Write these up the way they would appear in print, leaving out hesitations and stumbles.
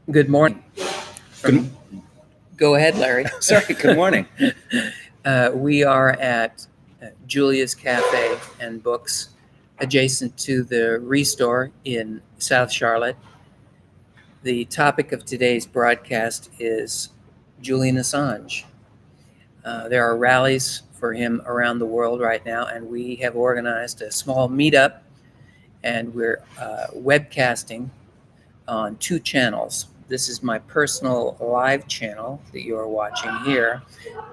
Good morning. Good, Go ahead, Larry. sorry, good morning. We are at Julia's Cafe and Books, adjacent to the Restore in South Charlotte. The topic of today's broadcast is Julian Assange. There are rallies for him around the world right now, and we have organized a small meetup, and we're webcasting on two channels. This is my personal live channel that you are watching here,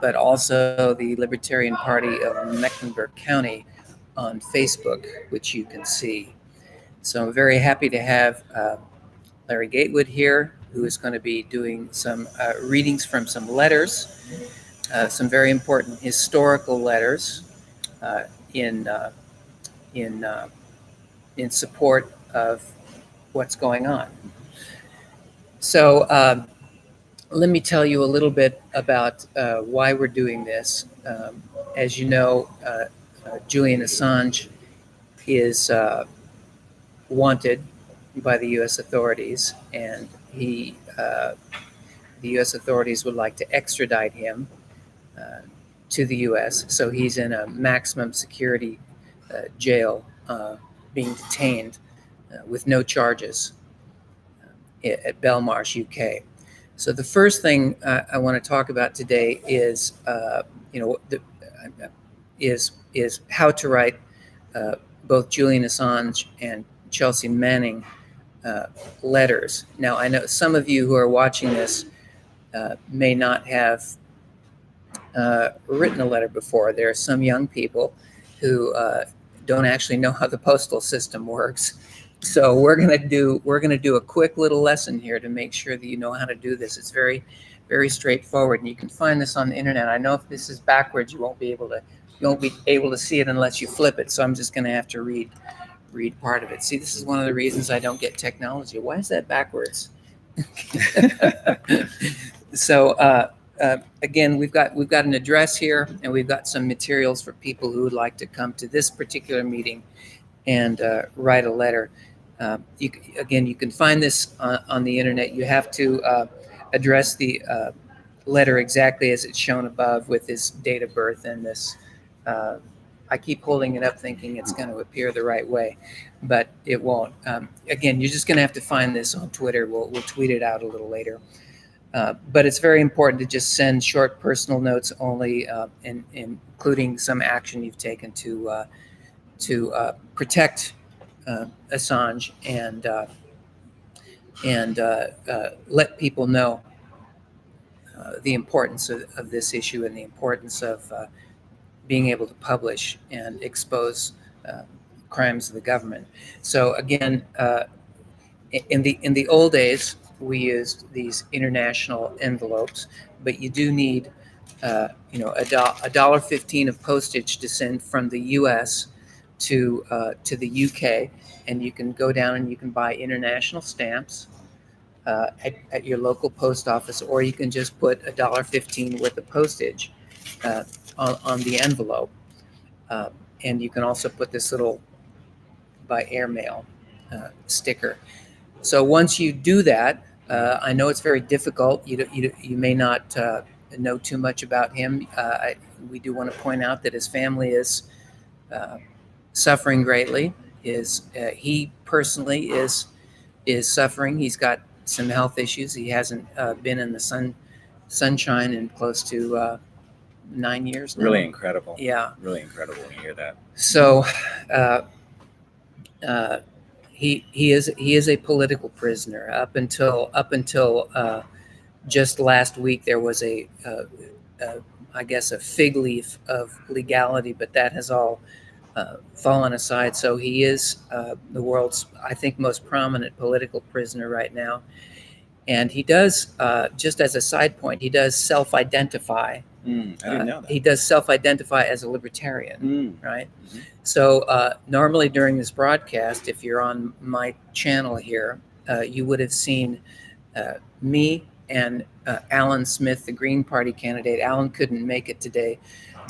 but also the Libertarian Party of Mecklenburg County on Facebook, which you can see. So I'm very happy to have Larry Gatewood here, who is going to be doing some readings from some letters, some very important historical letters uh, in uh, in in support of what's going on. So let me tell you a little bit about why we're doing this. As you know, Julian Assange is wanted by the U.S. authorities, and the U.S. authorities would like to extradite him to the U.S. So he's in a maximum security jail, being detained with no charges at Belmarsh, UK. So the first thing I want to talk about today is, is how to write both Julian Assange and Chelsea Manning letters. Now, I know some of you who are watching this may not have written a letter before. There are some young people who don't actually know how the postal system works. So we're gonna do a quick little lesson here to make sure that you know how to do this. It's very, very straightforward, and you can find this on the internet. I know if this is backwards, you won't be able to see it unless you flip it. So I'm just gonna have to read part of it. See, this is one of the reasons I don't get technology. Why is that backwards? So again, we've got an address here, and we've got some materials for people who would like to come to this particular meeting and write a letter. You can find this on the internet. You have to address the letter exactly as it's shown above, with his date of birth and this. I keep holding it up thinking it's going to appear the right way, but it won't. Again, you're just going to have to find this on Twitter. We'll tweet it out a little later. But it's very important to just send short personal notes only, including some action you've taken to protect Assange and let people know the importance of this issue and the importance of being able to publish and expose crimes of the government. So again, in the old days, we used these international envelopes, but you do need $1.15 of postage to send from the U.S. to the UK, and you can go down and you can buy international stamps at your local post office, or you can just put $1.15 worth of postage on the envelope, and you can also put this little by airmail sticker. So once you do that, I know it's very difficult. You may not know too much about him. We do want to point out that his family is suffering greatly. He personally is suffering. He's got some health issues. He hasn't been in the sunshine in close to 9 years now. Really incredible. Yeah. Really incredible when you hear that. So he is a political prisoner. Up until just last week, there was I guess a fig leaf of legality, but that has all fallen aside. So he is the world's, I think, most prominent political prisoner right now. And he does, just as a side point, he does self-identify. I didn't know that. He does self-identify as a libertarian, right? Mm-hmm. So normally during this broadcast, if you're on my channel here, you would have seen me and Alan Smith, the Green Party candidate. Alan couldn't make it today,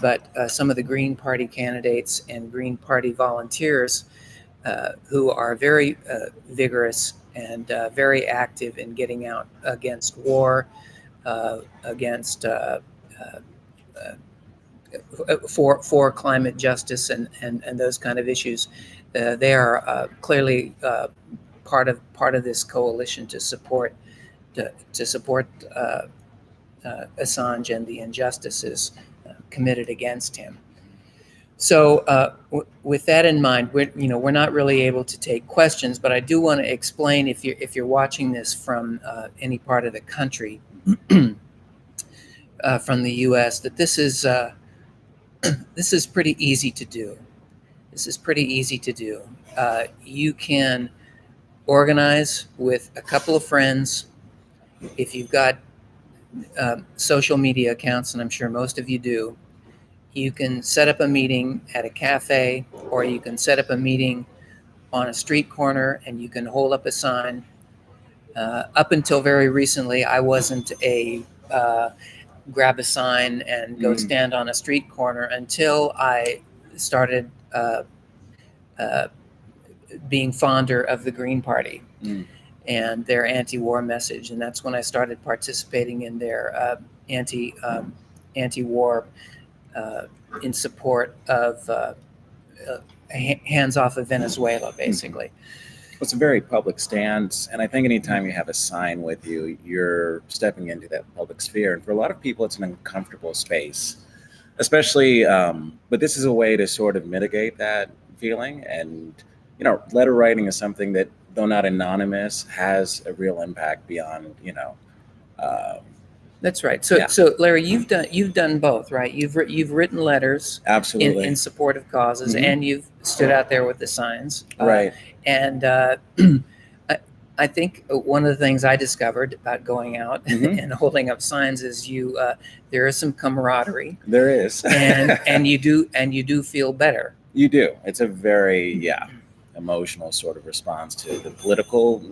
but some of the Green Party candidates and Green Party volunteers who are very vigorous and very active in getting out against war, against for climate justice and those kind of issues. They are clearly part of this coalition to support Assange and the injustices committed against him. So, with that in mind, we're not really able to take questions, but I do want to explain, if you're watching this from any part of the country, from the U.S., that this is pretty easy to do. This is pretty easy to do. You can organize with a couple of friends. If you've got social media accounts, and I'm sure most of you do, you can set up a meeting at a cafe, or you can set up a meeting on a street corner, and you can hold up a sign. Up until very recently, I wasn't a grab a sign and go stand on a street corner until I started being fonder of the Green Party and their anti-war message, and that's when I started participating in their anti-war in support of hands off of Venezuela, basically. It's a very public stance, and I think anytime you have a sign with you, you're stepping into that public sphere. And for a lot of people, it's an uncomfortable space, especially. But this is a way to sort of mitigate that feeling. And letter writing is something that, though not anonymous, has a real impact beyond That's right. So, Yeah. so Larry, you've done both, right? You've written letters Absolutely. in support of causes, Mhm. and you've stood out there with the signs. Right. And I think one of the things I discovered about going out Mhm. and holding up signs is there is some camaraderie, There is. and you do feel better. You do. It's a very emotional sort of response to the political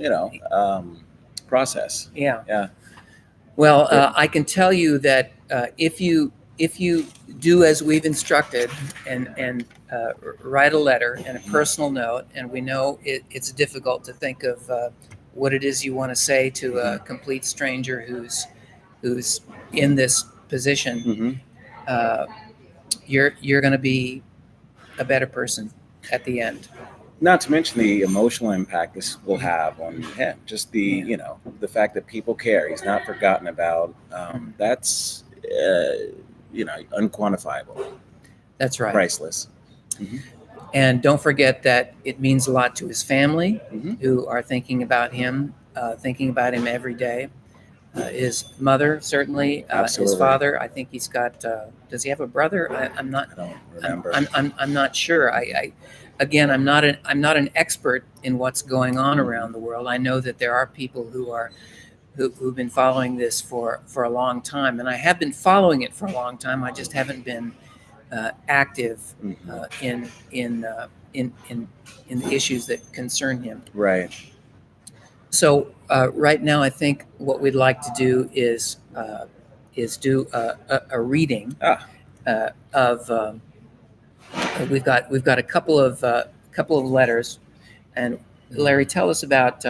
process. Yeah. Yeah. Well, I can tell you that if you do as we've instructed and write a letter and a personal note, and we know it's difficult to think of what it is you want to say to a complete stranger who's in this position, you're going to be a better person at the end. Not to mention the emotional impact this will have on him. Just the the fact that people care. He's not forgotten about. That's unquantifiable. That's right. Priceless. And don't forget that it means a lot to his family, Mhm. who are thinking about him every day. His mother, certainly. His Absolutely. father. I think he's got. Does he have a brother? I'm not. I don't remember. I'm not sure. Again, I'm not an expert in what's going on around the world. I know that there are people who've been following this for a long time, and I have been following it for a long time. I just haven't been active in the issues that concern him. Right. So right now, I think what we'd like to do is do a reading of. We've got a couple of letters, and Larry, tell us about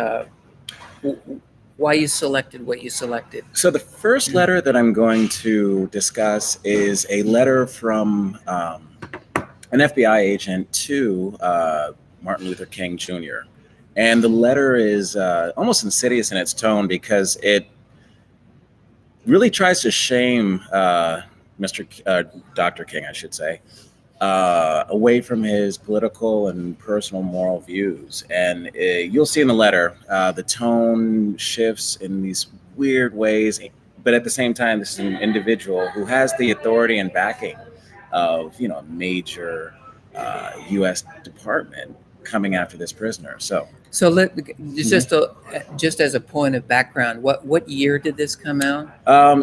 why you selected what you selected. So the first letter that I'm going to discuss is a letter from an FBI agent to Martin Luther King Jr. And the letter is almost insidious in its tone, because it really tries to shame Dr. King, I should say, away from his political and personal moral views. And you'll see in the letter, the tone shifts in these weird ways. But at the same time, this is an individual who has the authority and backing of a major U.S. department coming after this prisoner. So just as a point of background, what year did this come out?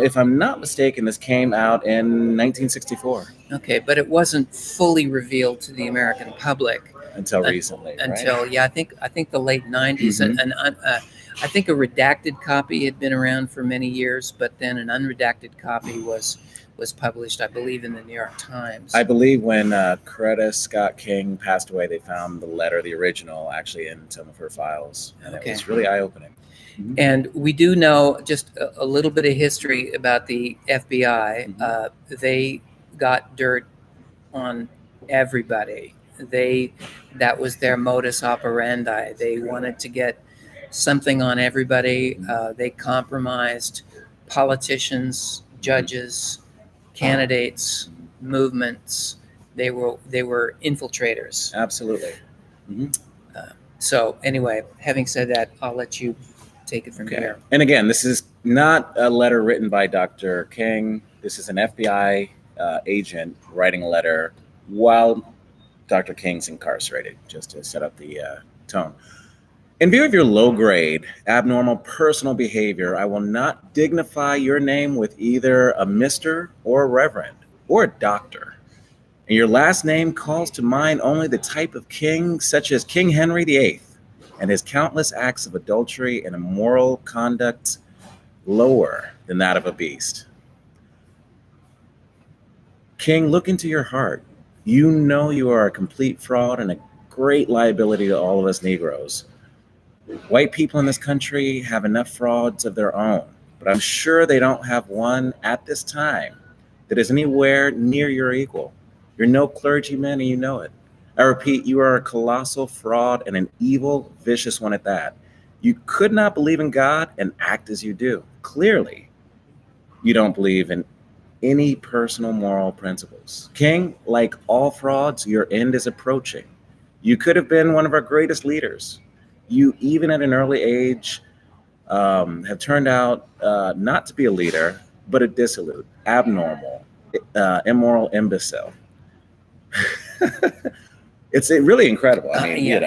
If I'm not mistaken, this came out in 1964. Okay, but it wasn't fully revealed to the American public until recently. Until right? I think the late 90s, and I think a redacted copy had been around for many years, but then an unredacted copy was was published, I believe, in the New York Times. I believe when Coretta Scott King passed away, they found the letter, the original, actually in some of her files, and Okay. it was really eye-opening. And we do know just a little bit of history about the FBI. They got dirt on everybody. That was their modus operandi. They wanted to get something on everybody. They compromised politicians, judges, candidates, movements. They were infiltrators. Absolutely. So anyway, having said that, I'll let you take it from here. And again, this is not a letter written by Dr. King. This is an FBI agent writing a letter while Dr. King's incarcerated, just to set up the tone. In view of your low-grade, abnormal personal behavior, I will not dignify your name with either a Mr. or a Reverend or a Doctor. And your last name calls to mind only the type of king, such as King Henry VIII, and his countless acts of adultery and immoral conduct lower than that of a beast. King, look into your heart. You know you are a complete fraud and a great liability to all of us Negroes. White people in this country have enough frauds of their own, but I'm sure they don't have one at this time that is anywhere near your equal. You're no clergyman and you know it. I repeat, you are a colossal fraud and an evil, vicious one at that. You could not believe in God and act as you do. Clearly, you don't believe in any personal moral principles. King, like all frauds, your end is approaching. You could have been one of our greatest leaders. You, even at an early age, have turned out not to be a leader, but a dissolute, abnormal, immoral imbecile. It's really incredible. I mean,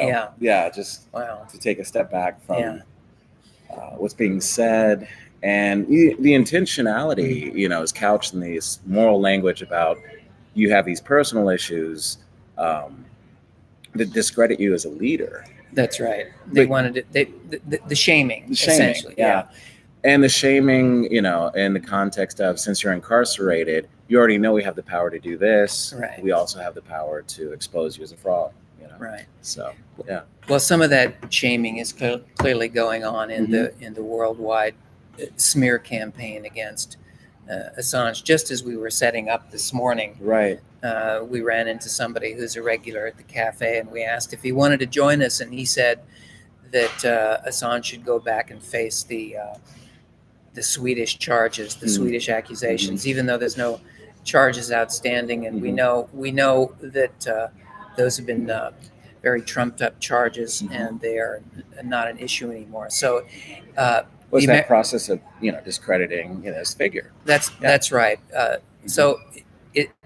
just wow. To take a step back from what's being said, and the intentionality, is couched in this moral language about you have these personal issues that discredit you as a leader. That's right. They wanted it. The shaming, essentially. Yeah. And the shaming, in the context of, since you're incarcerated, you already know we have the power to do this. Right. We also have the power to expose you as a fraud. Right. So, yeah. Well, some of that shaming is clearly going on in the worldwide smear campaign against Assange. Just as we were setting up this morning, right, we ran into somebody who's a regular at the cafe, and we asked if he wanted to join us, and he said that Assange should go back and face the Swedish charges, the Swedish accusations, even though there's no charges outstanding, and we know that those have been very trumped up charges, and they are not an issue anymore. So, was that process of discrediting his figure? That's right. So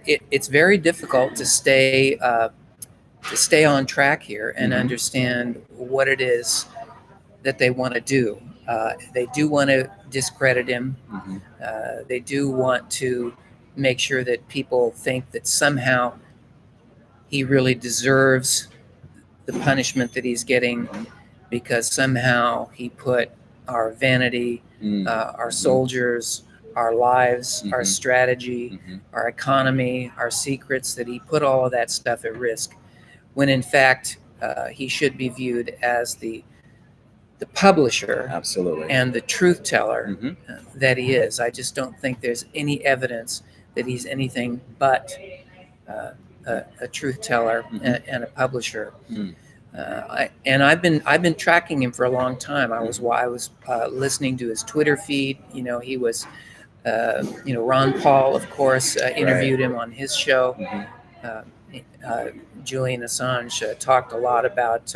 it's very difficult to stay on track here and understand what it is that they want to do. They do want to discredit him. They do want to make sure that people think that somehow he really deserves the punishment that he's getting, because somehow he put our vanity, our soldiers, our lives, our strategy, our economy, our secrets, that he put all of that stuff at risk, when in fact he should be viewed as the publisher, absolutely, and the truth teller that he is. I just don't think there's any evidence that he's anything but a truth teller and a publisher. I've been tracking him for a long time. I was listening to his Twitter feed. He was, Ron Paul, of course, interviewed him on his show. Julian Assange talked a lot about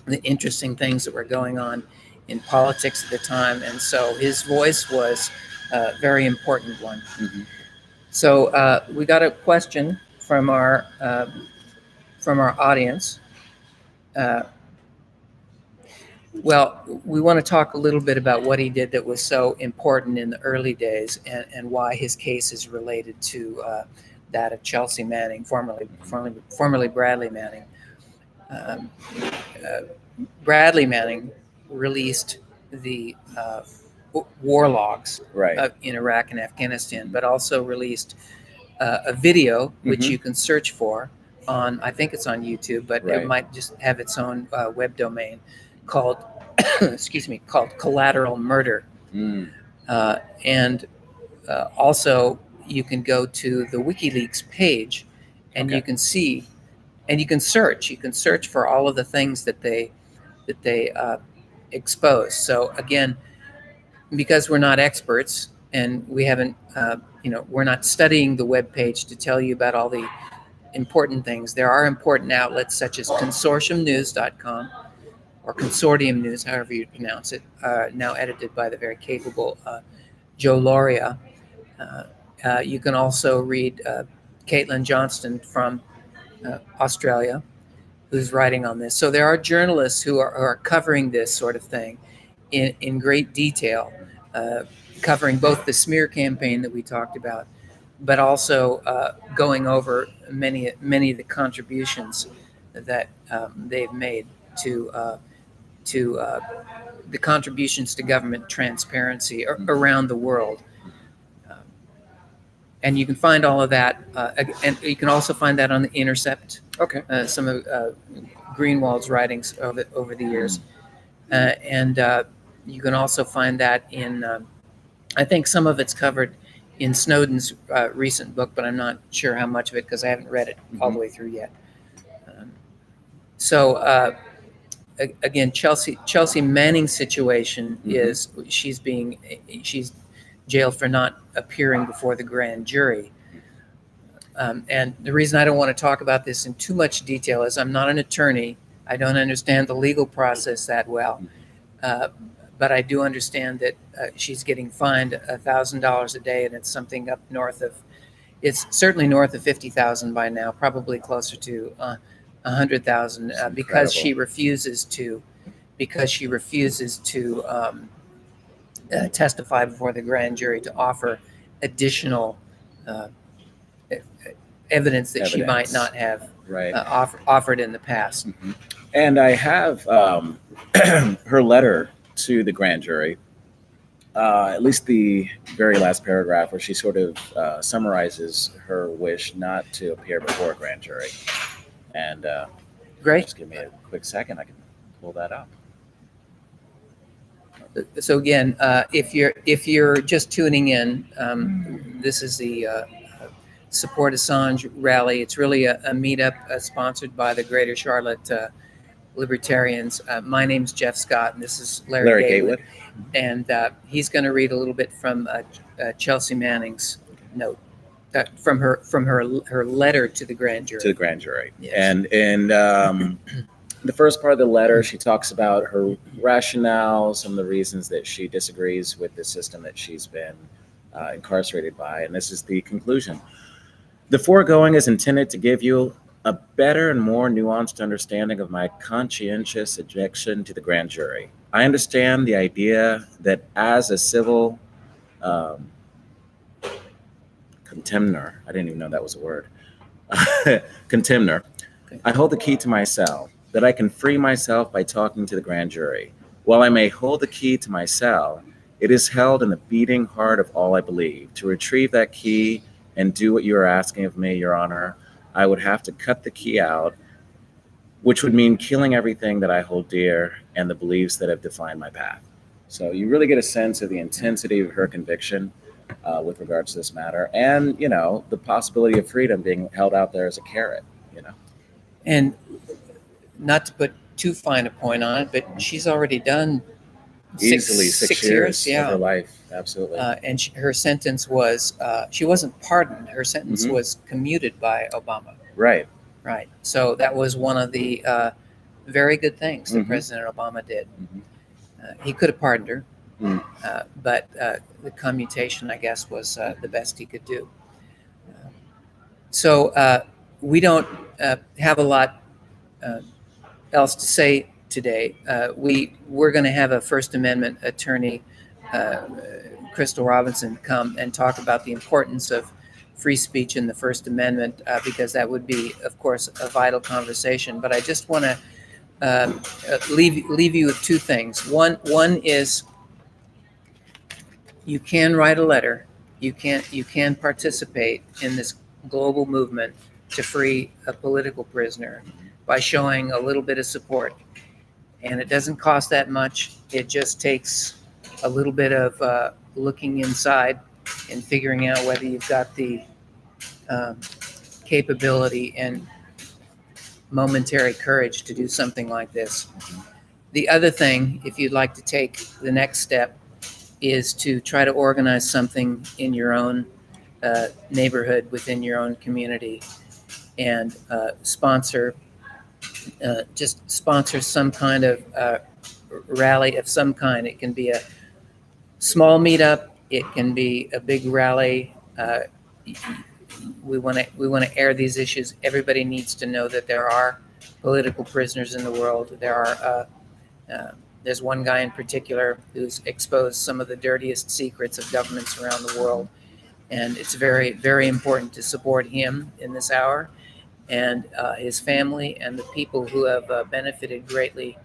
the interesting things that were going on in politics at the time, and so his voice was a very important one. So we got a question from our audience. Well, we want to talk a little bit about what he did that was so important in the early days, and why his case is related to that of Chelsea Manning, formerly Bradley Manning. Bradley Manning released the war logs Right. in Iraq and Afghanistan, but also released a video which Mhm. you can search for on, I think it's on YouTube, but it Right. might just have its own web domain called, excuse me, called Collateral Murder. Mm. And also, you can go to the WikiLeaks page, and Okay. you can see, and you can search. You can search for all of the things that they expose. So again, because we're not experts and we haven't, we're not studying the web page to tell you about all the important things. There are important outlets such as consortiumnews.com or Consortium News, however you pronounce it, now edited by the very capable Joe Lauria. You can also read Caitlin Johnston from Australia, who's writing on this. So there are journalists who are covering this sort of thing in great detail, covering both the smear campaign that we talked about, but also going over many of the contributions that they've made to the contributions to government transparency around the world. And you can find all of that, and you can also find that on the Intercept. Okay. Some of Greenwald's writings over the years, and you can also find that in. I think some of it's covered in Snowden's recent book, but I'm not sure how much of it because I haven't read it all the way through yet. So again, Chelsea Manning's situation is she's jailed for not appearing before the grand jury. And the reason I don't want to talk about this in too much detail is I'm not an attorney. I don't understand the legal process that well. But I do understand that she's getting fined $1,000 a day, and it's something up north of, it's certainly north of 50,000 by now, probably closer to 100,000, because she refuses to testify before the grand jury to offer additional evidence that she might not have offered in the past. And I have her letter to the grand jury, at least the very last paragraph, where she sort of summarizes her wish not to appear before a grand jury. And great. Just give me a quick second. I can pull that up. So again, if you're just tuning in, this is the Support Assange rally. It's really a meetup sponsored by the Greater Charlotte Libertarians. My name's Jeff Scott, and this is Larry Gatewood. And he's going to read a little bit from Chelsea Manning's note, from her letter to the grand jury. To the grand jury. Yes. And in the first part of the letter, she talks about her rationale, some of the reasons that she disagrees with the system that she's been incarcerated by. And this is the conclusion. The foregoing is intended to give you a better and more nuanced understanding of my conscientious objection to the grand jury. I understand the idea that as a civil contemner, I didn't even know that was a word, contemner, I hold the key to my cell, that I can free myself by talking to the grand jury. While I may hold the key to my cell, it is held in the beating heart of all I believe. To retrieve that key and do what you are asking of me, Your Honor, I would have to cut the key out, which would mean killing everything that I hold dear and the beliefs that have defined my path. So you really get a sense of the intensity of her conviction with regards to this matter, and the possibility of freedom being held out there as a carrot. And not to put too fine a point on it, but she's already done easily six years of her life. Absolutely. And her sentence was, she wasn't pardoned. Her sentence was commuted by Obama. Right. Right. So that was one of the very good things that President Obama did. He could have pardoned her, but the commutation, I guess, was the best he could do. So we don't have a lot else to say today. We're going to have a First Amendment attorney, Crystal Robinson, come and talk about the importance of free speech in the First Amendment, because that would be, of course, a vital conversation. But I just want to leave you with two things. One is you can write a letter. You can participate in this global movement to free a political prisoner by showing a little bit of support. And it doesn't cost that much. It just takes a little bit of looking inside and figuring out whether you've got the um, capability and momentary courage to do something like this. The other thing, if you'd like to take the next step, is to try to organize something in your own neighborhood, within your own community, and just sponsor some kind of rally of some kind. It can be a small meetup. It can be a big rally. We want to air these issues. Everybody needs to know that there are political prisoners in the world. There's one guy in particular who's exposed some of the dirtiest secrets of governments around the world, and it's very, very important to support him in this hour, and his family and the people who have benefited greatly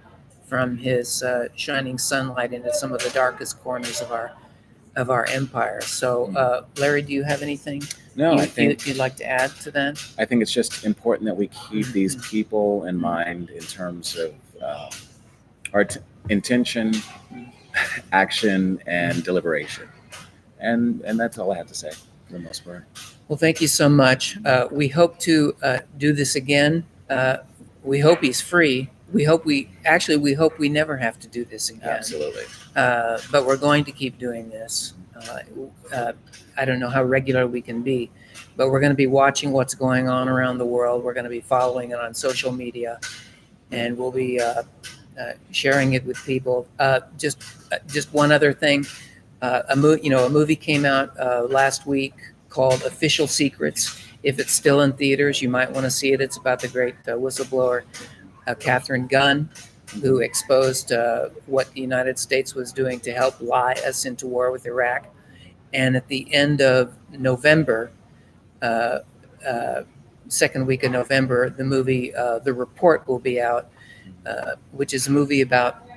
from his shining sunlight into some of the darkest corners of our empire. So, Larry, do you have anything No, I think you'd like to add to that? I think it's just important that we keep these people in mind in terms of our intention, action, and deliberation. And that's all I have to say for the most part. Well, thank you so much. We hope to do this again. We hope he's free. We hope we never have to do this again. Absolutely. But we're going to keep doing this. I don't know how regular we can be, but we're going to be watching what's going on around the world. We're going to be following it on social media, and we'll be sharing it with people. Just one other thing. A movie came out last week called Official Secrets. If it's still in theaters, you might want to see it. It's about the great whistleblower Catherine Gunn, who exposed what the United States was doing to help lie us into war with Iraq. And at the end of November, second week of November, the movie The Report will be out, which is a movie about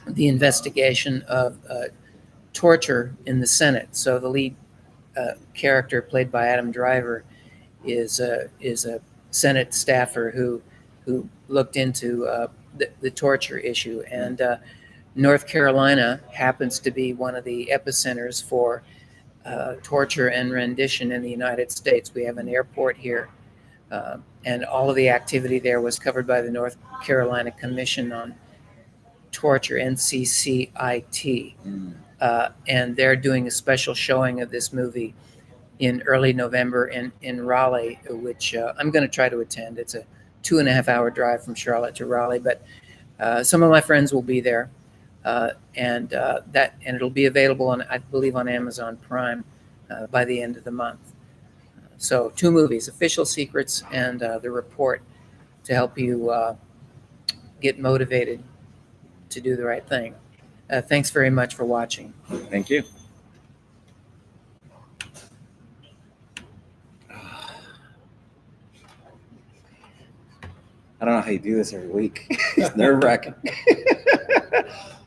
the investigation of torture in the Senate. So the lead character, played by Adam Driver, is a Senate staffer who looked into the torture issue. And North Carolina happens to be one of the epicenters for torture and rendition in the United States. We have an airport here, and all of the activity there was covered by the North Carolina Commission on Torture, NCCIT. And they're doing a special showing of this movie in early November in Raleigh, which I'm going to try to attend. It's a 2.5-hour drive from Charlotte to Raleigh, but some of my friends will be there, and it'll be available on, I believe, on Amazon Prime by the end of the month. So 2 movies, Official Secrets and The Report, to help you get motivated to do the right thing. Thanks very much for watching. Thank you. I don't know how you do this every week. It's nerve-wracking.